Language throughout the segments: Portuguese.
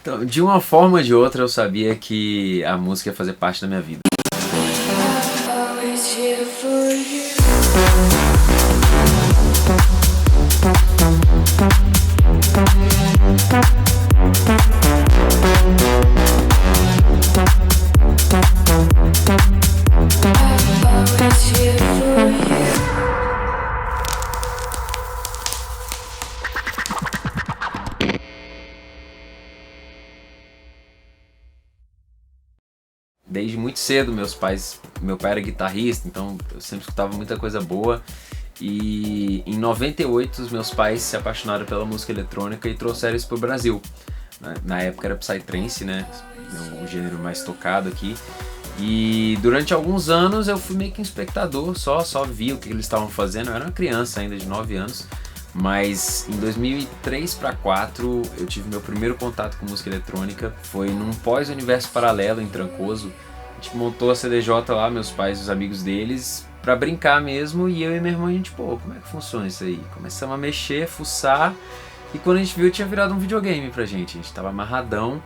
Então, de uma forma ou de outra, eu sabia que a música ia fazer parte da minha vida. Desde muito cedo, meu pai era guitarrista, então eu sempre escutava muita coisa boa. E em 98 os meus pais se apaixonaram pela música eletrônica e trouxeram isso pro Brasil. Na época era Psytrance, né? O gênero mais tocado aqui. E durante alguns anos eu fui meio que um espectador, só via o que eles estavam fazendo. Eu era uma criança ainda de 9 anos. Mas em 2003 para 2004 eu tive meu primeiro contato com música eletrônica. Foi num pós-universo paralelo em Trancoso. A gente montou a CDJ lá, meus pais e os amigos deles, pra brincar mesmo. E eu e meu irmão, a gente, como é que funciona isso aí? Começamos a mexer, fuçar. E quando a gente viu, tinha virado um videogame pra gente. A gente tava amarradão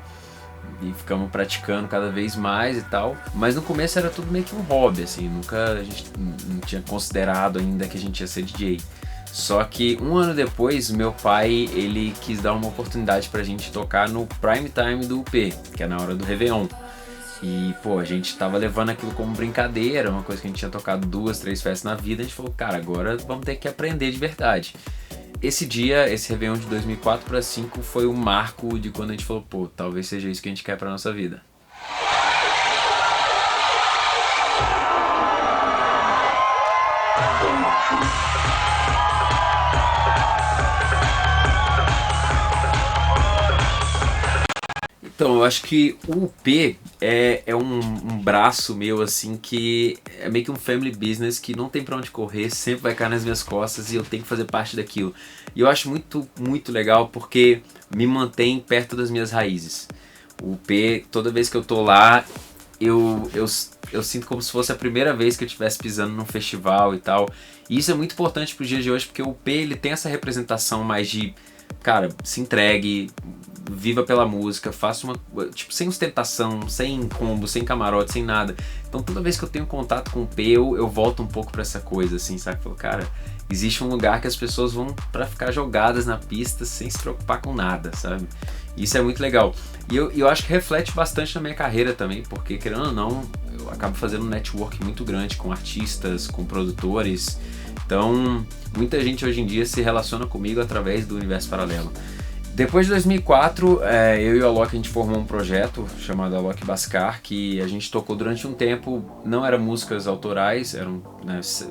e ficamos praticando cada vez mais e tal. Mas no começo era tudo meio que um hobby, assim. A gente não tinha considerado ainda que a gente ia ser DJ. Só que um ano depois, meu pai, ele quis dar uma oportunidade pra gente tocar no prime time do UP, que é na hora do Réveillon. E, a gente tava levando aquilo como brincadeira, uma coisa que a gente tinha tocado 2, 3 festas na vida. A gente falou, cara, agora vamos ter que aprender de verdade. Esse dia, esse Réveillon de 2004 para 2005 foi o marco de quando a gente falou, talvez seja isso que a gente quer pra nossa vida. Então, eu acho que o UP é um braço meu, assim, que é meio que um family business que não tem pra onde correr, sempre vai cair nas minhas costas e eu tenho que fazer parte daquilo. E eu acho muito, muito legal porque me mantém perto das minhas raízes. O UP, toda vez que eu tô lá, eu sinto como se fosse a primeira vez que eu estivesse pisando num festival e tal. E isso é muito importante pro dia de hoje, porque o UP, ele tem essa representação mais de, cara, se entregue, viva pela música, faça uma, sem ostentação, sem combo, sem camarote, sem nada. Então toda vez que eu tenho contato com o P, eu volto um pouco pra essa coisa, assim, sabe? Falo, cara, existe um lugar que as pessoas vão pra ficar jogadas na pista sem se preocupar com nada, sabe? Isso é muito legal. E eu acho que reflete bastante na minha carreira também, porque, querendo ou não, eu acabo fazendo um network muito grande com artistas, com produtores. Então, muita gente hoje em dia se relaciona comigo através do universo paralelo. Depois de 2004, eu e o Alok, a gente formou um projeto chamado Alok Bhaskar, que a gente tocou durante um tempo, não eram músicas autorais, eram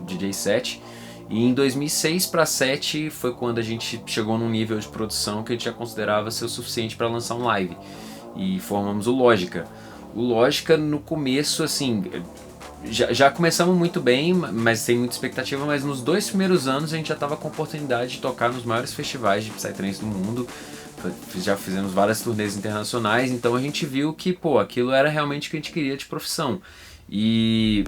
DJ set. E em 2006 para 2007 foi quando a gente chegou num nível de produção que a gente já considerava ser o suficiente para lançar um live. E formamos o Lógica. O Lógica, no começo, assim, já começamos muito bem, mas sem muita expectativa, mas nos 2 primeiros anos a gente já estava com a oportunidade de tocar nos maiores festivais de Psytrance do mundo. Já fizemos várias turnês internacionais, então a gente viu que, aquilo era realmente o que a gente queria de profissão. E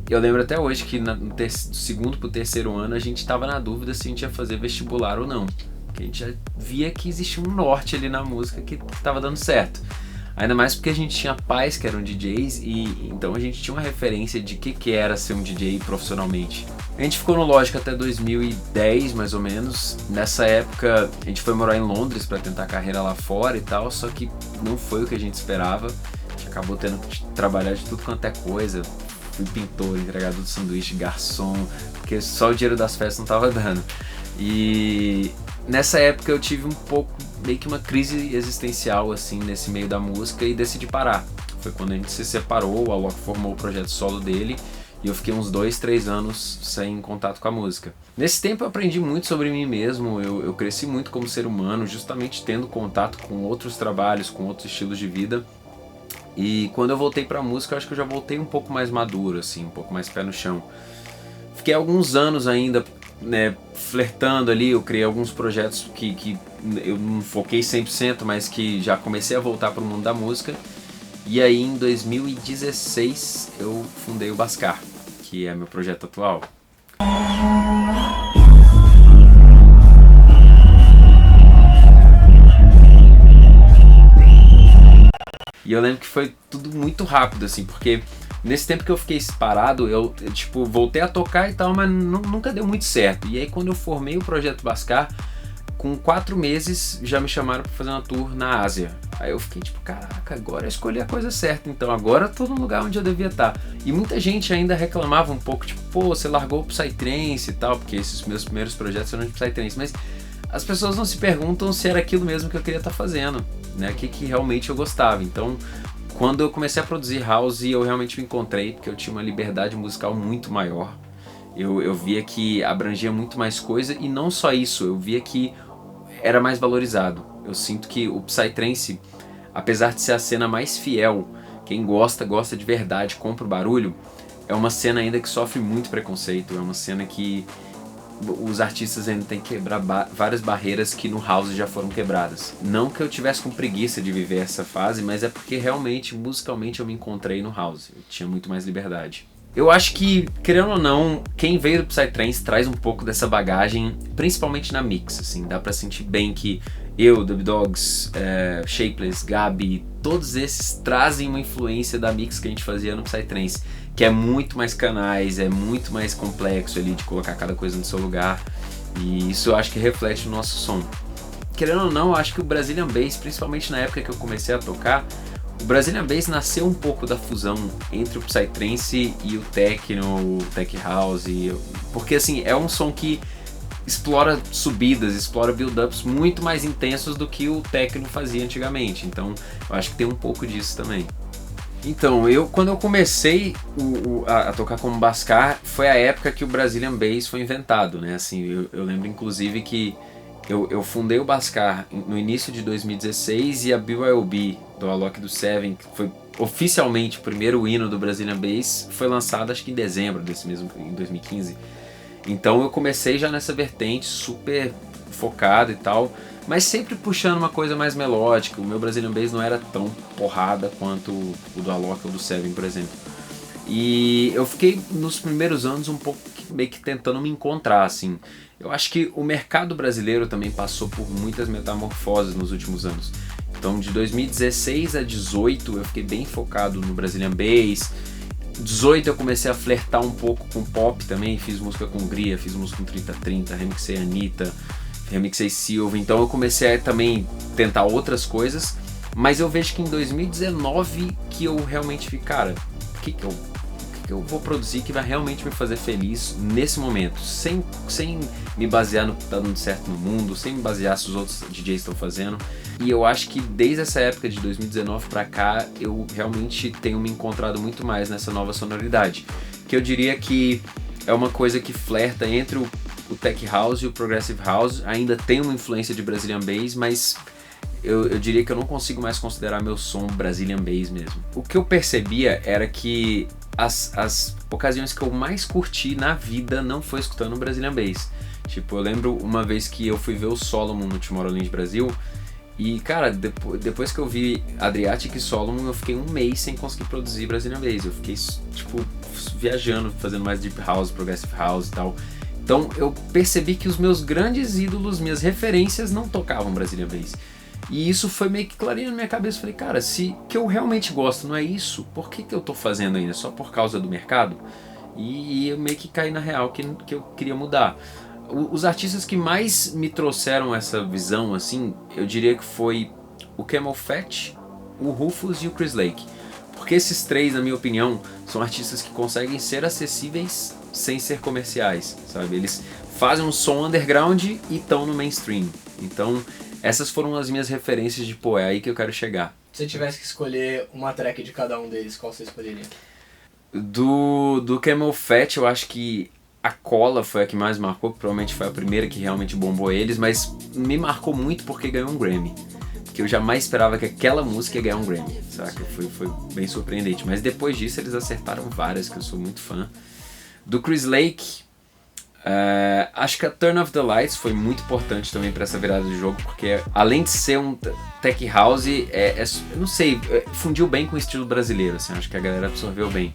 eu lembro até hoje que do 2º pro 3º ano a gente estava na dúvida se a gente ia fazer vestibular ou não. Porque a gente já via que existia um norte ali na música que estava dando certo. Ainda mais porque a gente tinha pais que eram DJs e então a gente tinha uma referência de que era ser um DJ profissionalmente. A gente ficou no Lógica até 2010, mais ou menos. Nessa época a gente foi morar em Londres para tentar carreira lá fora e tal, só que não foi o que a gente esperava. A gente acabou tendo que trabalhar de tudo quanto é coisa. Fui pintor, entregador de sanduíche, garçom, porque só o dinheiro das festas não tava dando. E nessa época eu tive um pouco, meio que uma crise existencial, assim, nesse meio da música e decidi parar. Foi quando a gente se separou, o Alok formou o projeto solo dele e eu fiquei uns 2, 3 anos sem contato com a música. Nesse tempo eu aprendi muito sobre mim mesmo, eu cresci muito como ser humano, justamente tendo contato com outros trabalhos, com outros estilos de vida. E quando eu voltei pra música, eu acho que eu já voltei um pouco mais maduro, assim, um pouco mais pé no chão. Fiquei alguns anos ainda, flertando ali, eu criei alguns projetos que eu não foquei 100%, mas que já comecei a voltar pro mundo da música. E aí em 2016 eu fundei o Bhaskar, que é meu projeto atual. E eu lembro que foi tudo muito rápido, assim, porque nesse tempo que eu fiquei parado, eu tipo, voltei a tocar e tal, mas nunca deu muito certo. E aí quando eu formei o Projeto Bhaskar, com 4 meses já me chamaram para fazer uma tour na Ásia. Aí eu fiquei tipo, caraca, agora eu escolhi a coisa certa, então agora eu tô no lugar onde eu devia estar. E muita gente ainda reclamava um pouco, tipo, pô, você largou o Psytrance e tal, porque esses meus primeiros projetos eram de Psytrance, mas as pessoas não se perguntam se era aquilo mesmo que eu queria estar fazendo, né, o que realmente eu gostava. Então, quando eu comecei a produzir house, eu realmente me encontrei, porque eu tinha uma liberdade musical muito maior. Eu via que abrangia muito mais coisa, e não só isso, eu via que era mais valorizado. Eu sinto que o Psytrance, apesar de ser a cena mais fiel, quem gosta, gosta de verdade, compra o barulho, é uma cena ainda que sofre muito preconceito, é uma cena que os artistas ainda têm que quebrar várias barreiras que no house já foram quebradas. Não que eu tivesse com preguiça de viver essa fase, mas é porque realmente, musicalmente, eu me encontrei no house. Eu tinha muito mais liberdade. Eu acho que, querendo ou não, quem veio do Psytrance traz um pouco dessa bagagem, principalmente na mix, assim, dá pra sentir bem que eu, Dub Dogs, Shapeless, Gabi, todos esses trazem uma influência da mix que a gente fazia no Psytrance, que é muito mais canais, é muito mais complexo ali de colocar cada coisa no seu lugar, e isso eu acho que reflete o nosso som. Querendo ou não, eu acho que o Brazilian Bass, principalmente na época que eu comecei a tocar, o Brazilian Bass nasceu um pouco da fusão entre o Psytrance e o Techno, o Tech House, porque assim, é um som que explora subidas, explora build-ups muito mais intensos do que o Techno fazia antigamente, então eu acho que tem um pouco disso também. Então, quando eu comecei a tocar como Bhaskar, foi a época que o Brazilian Bass foi inventado, né? Assim, eu lembro inclusive que eu fundei o Bhaskar no início de 2016 e a BYOB do Alok do Seven, que foi oficialmente o primeiro hino do Brazilian Bass, foi lançado acho que em dezembro em 2015. Então eu comecei já nessa vertente super focado e tal, mas sempre puxando uma coisa mais melódica. O meu Brazilian Bass não era tão porrada quanto o do Alok ou do Seven, por exemplo. E eu fiquei nos primeiros anos um pouco meio que tentando me encontrar, assim. Eu acho que o mercado brasileiro também passou por muitas metamorfoses nos últimos anos. Então de 2016 a 2018 eu fiquei bem focado no Brazilian Bass. 18 eu comecei a flertar um pouco com pop também, fiz música com Gria, fiz música com 3030, remixei Anitta, remixei Silva, então eu comecei a também tentar outras coisas, mas eu vejo que em 2019 que eu realmente vi, cara, o que eu vou produzir que vai realmente me fazer feliz nesse momento, sem me basear no que tá dando certo no mundo, sem me basear se os outros DJs estão fazendo. E eu acho que desde essa época de 2019 pra cá, eu realmente tenho me encontrado muito mais nessa nova sonoridade, que eu diria que é uma coisa que flerta entre o Tech House e o Progressive House. Ainda tem uma influência de Brazilian Bass, mas eu diria que eu não consigo mais considerar meu som Brazilian Bass mesmo. O que eu percebia era que as ocasiões que eu mais curti na vida não foi escutando Brazilian Bass. Tipo, eu lembro uma vez que eu fui ver o Solomon no Tomorrowland Brasil, e cara, depois que eu vi Adriatic e Solomon, eu fiquei um mês sem conseguir produzir Brazilian Bass. Eu fiquei, tipo, viajando, fazendo mais Deep House, Progressive House e tal. Então eu percebi que os meus grandes ídolos, minhas referências não tocavam Brazilian Bass. E isso foi meio que clareando na minha cabeça. Falei, cara, se que eu realmente gosto não é isso, por que eu tô fazendo ainda? Só por causa do mercado? E eu meio que caí na real que eu queria mudar. Os artistas que mais me trouxeram essa visão, assim, eu diria que foi o Camel Fat, o Rufus e o Chris Lake. Porque esses três, na minha opinião, são artistas que conseguem ser acessíveis sem ser comerciais, sabe? Eles fazem um som underground e estão no mainstream. Então, essas foram as minhas referências de, pô, é aí que eu quero chegar. Se você tivesse que escolher uma track de cada um deles, qual você escolheria? Do Camel Fat, eu acho que a Cola foi a que mais marcou, que provavelmente foi a primeira que realmente bombou eles, mas me marcou muito porque ganhou um Grammy. Porque eu jamais esperava que aquela música ia ganhar um Grammy, saca? Foi bem surpreendente. Mas depois disso eles acertaram várias, que eu sou muito fã. Do Chris Lake, acho que a Turn Off the Lights foi muito importante também para essa virada de jogo, porque além de ser um tech house, eu não sei, fundiu bem com o estilo brasileiro, assim, acho que a galera absorveu bem.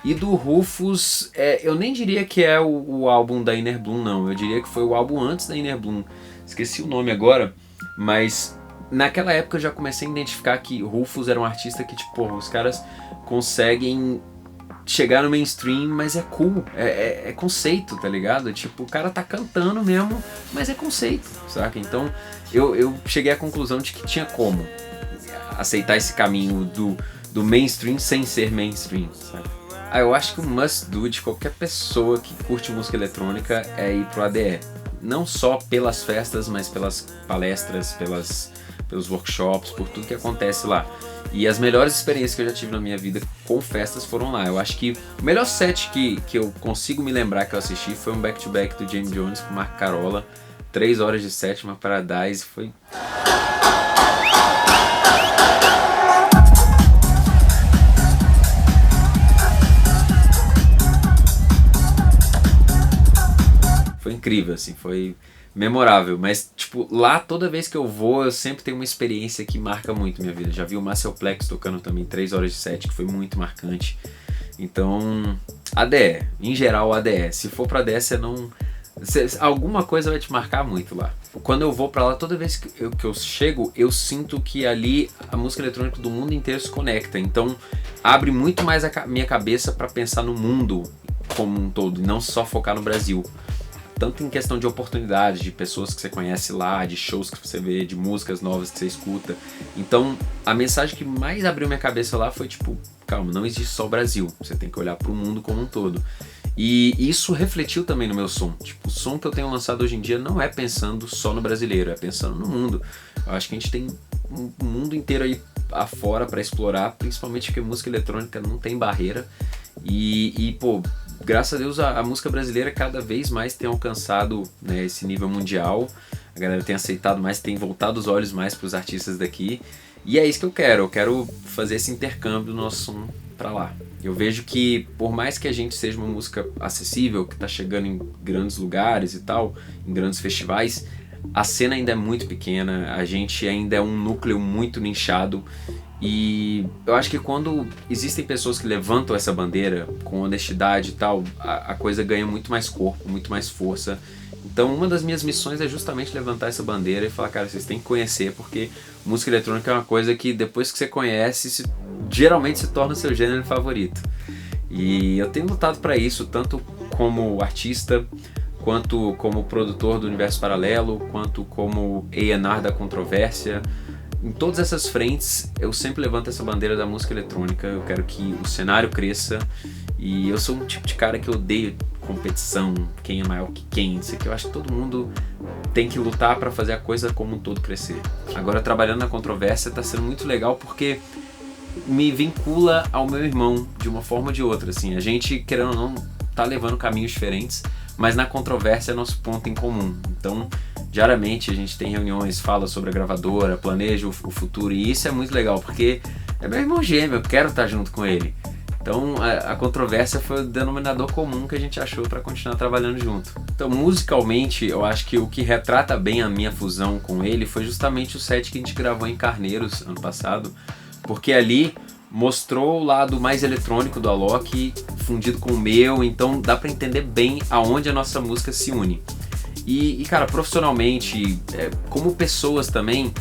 E do Rufus, eu nem diria que é o álbum da Inner Bloom, não, eu diria que foi o álbum antes da Inner Bloom, esqueci o nome agora, mas naquela época eu já comecei a identificar que Rufus era um artista que, tipo, os caras conseguem chegar no mainstream, mas é cool, é conceito, tá ligado? Tipo, o cara tá cantando mesmo, mas é conceito, saca? Então eu cheguei à conclusão de que tinha como aceitar esse caminho do mainstream sem ser mainstream, sabe? Eu acho que um must do de qualquer pessoa que curte música eletrônica é ir pro ADE. Não só pelas festas, mas pelas palestras, pelos workshops, por tudo que acontece lá. E as melhores experiências que eu já tive na minha vida com festas foram lá. Eu acho que o melhor set que eu consigo me lembrar que eu assisti foi um back-to-back do James Jones com Mark Carola. 3 horas de set, uma Paradise, foi... Foi incrível, assim, foi memorável, mas, tipo, lá toda vez que eu vou, eu sempre tenho uma experiência que marca muito minha vida. Já vi o Marcel Plex tocando também 3 horas de set, que foi muito marcante. Então, ADE, em geral ADE. Se for pra ADE, você não... alguma coisa vai te marcar muito lá. Quando eu vou pra lá, toda vez que eu chego, eu sinto que ali a música eletrônica do mundo inteiro se conecta. Então, abre muito mais a minha cabeça pra pensar no mundo como um todo, e não só focar no Brasil. Tanto em questão de oportunidades, de pessoas que você conhece lá, de shows que você vê, de músicas novas que você escuta. Então, a mensagem que mais abriu minha cabeça lá foi tipo, calma, não existe só o Brasil, você tem que olhar para o mundo como um todo. E isso refletiu também no meu som. Tipo, o som que eu tenho lançado hoje em dia não é pensando só no brasileiro, é pensando no mundo. Eu acho que a gente tem um mundo inteiro aí afora para explorar, principalmente porque música eletrônica não tem barreira. E pô, graças a Deus a música brasileira cada vez mais tem alcançado, né, esse nível mundial. A galera tem aceitado mais, tem voltado os olhos mais para os artistas daqui. E é isso que eu quero fazer esse intercâmbio do nosso som para lá. Eu vejo que por mais que a gente seja uma música acessível, que tá chegando em grandes lugares e tal, em grandes festivais, a cena ainda é muito pequena, a gente ainda é um núcleo muito nichado. E eu acho que quando existem pessoas que levantam essa bandeira com honestidade e tal, a coisa ganha muito mais corpo, muito mais força. Então uma das minhas missões é justamente levantar essa bandeira e falar, cara, vocês têm que conhecer, porque música eletrônica é uma coisa que depois que você conhece, geralmente se torna o seu gênero favorito. E eu tenho lutado para isso, tanto como artista, quanto como produtor do Universo Paralelo, quanto como A&R da Controvérsia. Em todas essas frentes, eu sempre levanto essa bandeira da música eletrônica. Eu quero que o cenário cresça. E eu sou um tipo de cara que odeia competição, quem é maior que quem. Isso aqui eu acho que todo mundo tem que lutar para fazer a coisa como um todo crescer. Agora, trabalhando na Controvérsia, tá sendo muito legal porque me vincula ao meu irmão de uma forma ou de outra. Assim, a gente, querendo ou não, tá levando caminhos diferentes, mas na Controvérsia é nosso ponto em comum. Então, diariamente a gente tem reuniões, fala sobre a gravadora, planeja o futuro, e isso é muito legal, porque é meu irmão gêmeo, eu quero estar junto com ele. Então a Controvérsia foi o denominador comum que a gente achou para continuar trabalhando junto. Então musicalmente, eu acho que o que retrata bem a minha fusão com ele foi justamente o set que a gente gravou em Carneiros ano passado, porque ali mostrou o lado mais eletrônico do Alok fundido com o meu, então dá para entender bem aonde a nossa música se une. E cara, profissionalmente, como pessoas também,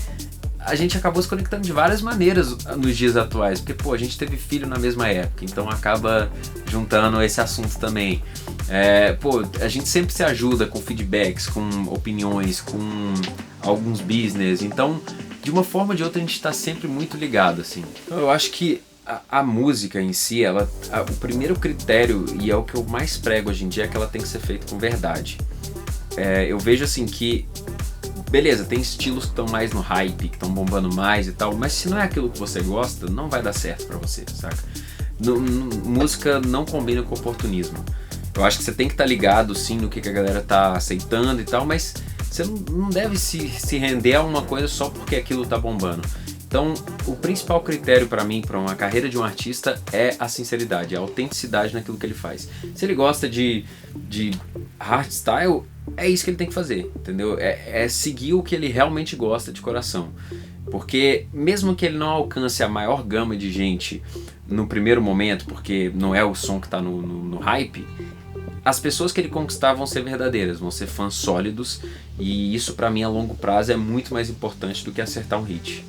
a gente acabou se conectando de várias maneiras nos dias atuais, porque pô, a gente teve filho na mesma época, então acaba juntando esse assunto também. Pô, a gente sempre se ajuda com feedbacks, com opiniões, com alguns business, então de uma forma ou de outra a gente está sempre muito ligado, assim. Então, eu acho que a música em si, o primeiro critério, e é o que eu mais prego hoje em dia, é que ela tem que ser feita com verdade. Eu vejo assim que, beleza, tem estilos que estão mais no hype, que estão bombando mais e tal, mas se não é aquilo que você gosta, não vai dar certo pra você, saca? Música não combina com oportunismo. Eu acho que você tem que estar ligado sim no que a galera tá aceitando e tal, mas você não deve se render a uma coisa só porque aquilo tá bombando. Então, o principal critério para mim, para uma carreira de um artista, é a sinceridade, a autenticidade naquilo que ele faz. Se ele gosta de hardstyle, é isso que ele tem que fazer, entendeu? É seguir o que ele realmente gosta de coração. Porque mesmo que ele não alcance a maior gama de gente no primeiro momento, porque não é o som que está no hype, as pessoas que ele conquistar vão ser verdadeiras, vão ser fãs sólidos, e isso pra mim a longo prazo é muito mais importante do que acertar um hit.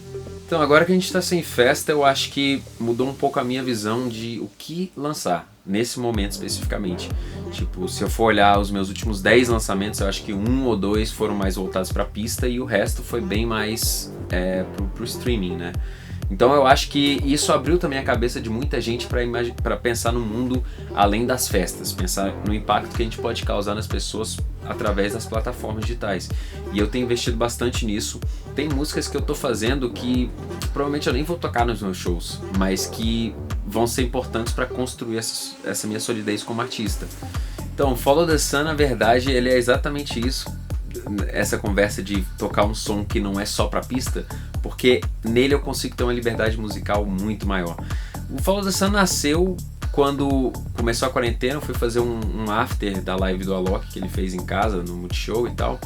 Então agora que a gente tá sem festa, eu acho que mudou um pouco a minha visão de o que lançar, nesse momento especificamente. Tipo, se eu for olhar os meus últimos 10 lançamentos, eu acho que 1 ou 2 foram mais voltados pra pista e o resto foi bem mais pro streaming, né? Então eu acho que isso abriu também a cabeça de muita gente para pensar no mundo além das festas, pensar no impacto que a gente pode causar nas pessoas através das plataformas digitais. E eu tenho investido bastante nisso. Tem músicas que eu tô fazendo que provavelmente eu nem vou tocar nos meus shows, mas que vão ser importantes para construir essa minha solidez como artista. Então, Follow the Sun, na verdade, ele é exatamente isso. Essa conversa de tocar um som que não é só pra pista, porque nele eu consigo ter uma liberdade musical muito maior. O Follow the Sun nasceu quando começou a quarentena. Eu fui fazer um after da live do Alok que ele fez em casa, no Multishow e tal,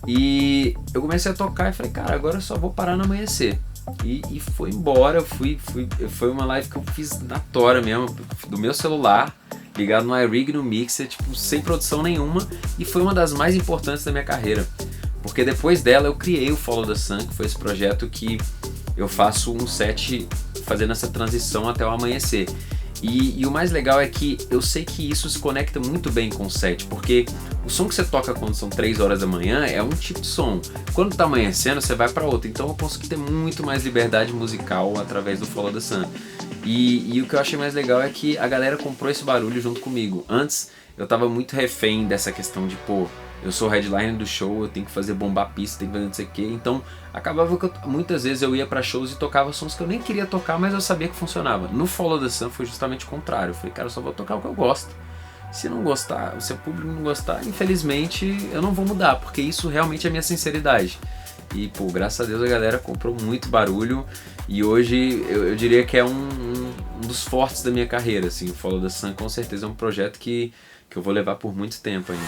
e eu comecei a tocar e falei, cara, agora eu só vou parar no amanhecer. E foi embora. Foi uma live que eu fiz na tora mesmo, do meu celular, ligado no iRig, no Mixer, tipo, sem produção nenhuma, e foi uma das mais importantes da minha carreira, porque depois dela eu criei o Follow the Sun, que foi esse projeto que eu faço um set fazendo essa transição até o amanhecer. E o mais legal é que eu sei que isso se conecta muito bem com o set, porque o som que você toca quando são 3 horas da manhã é um tipo de som, quando tá amanhecendo você vai para outro, então eu consigo ter muito mais liberdade musical através do Follow the Sun. E o que eu achei mais legal é que a galera comprou esse barulho junto comigo. Antes eu tava muito refém dessa questão de, pô, eu sou o headliner do show, eu tenho que fazer bombar a pista, tenho que fazer não sei o que. Então acabava que muitas vezes eu ia pra shows e tocava sons que eu nem queria tocar, mas eu sabia que funcionava. No Follow the Sun foi justamente o contrário. Eu falei, cara, eu só vou tocar o que eu gosto. Se não gostar, se o público não gostar, infelizmente eu não vou mudar, porque isso realmente é a minha sinceridade. E, pô, graças a Deus a galera comprou muito barulho, e hoje eu diria que é um dos fortes da minha carreira, assim. O Follow the Sun com certeza é um projeto que eu vou levar por muito tempo ainda.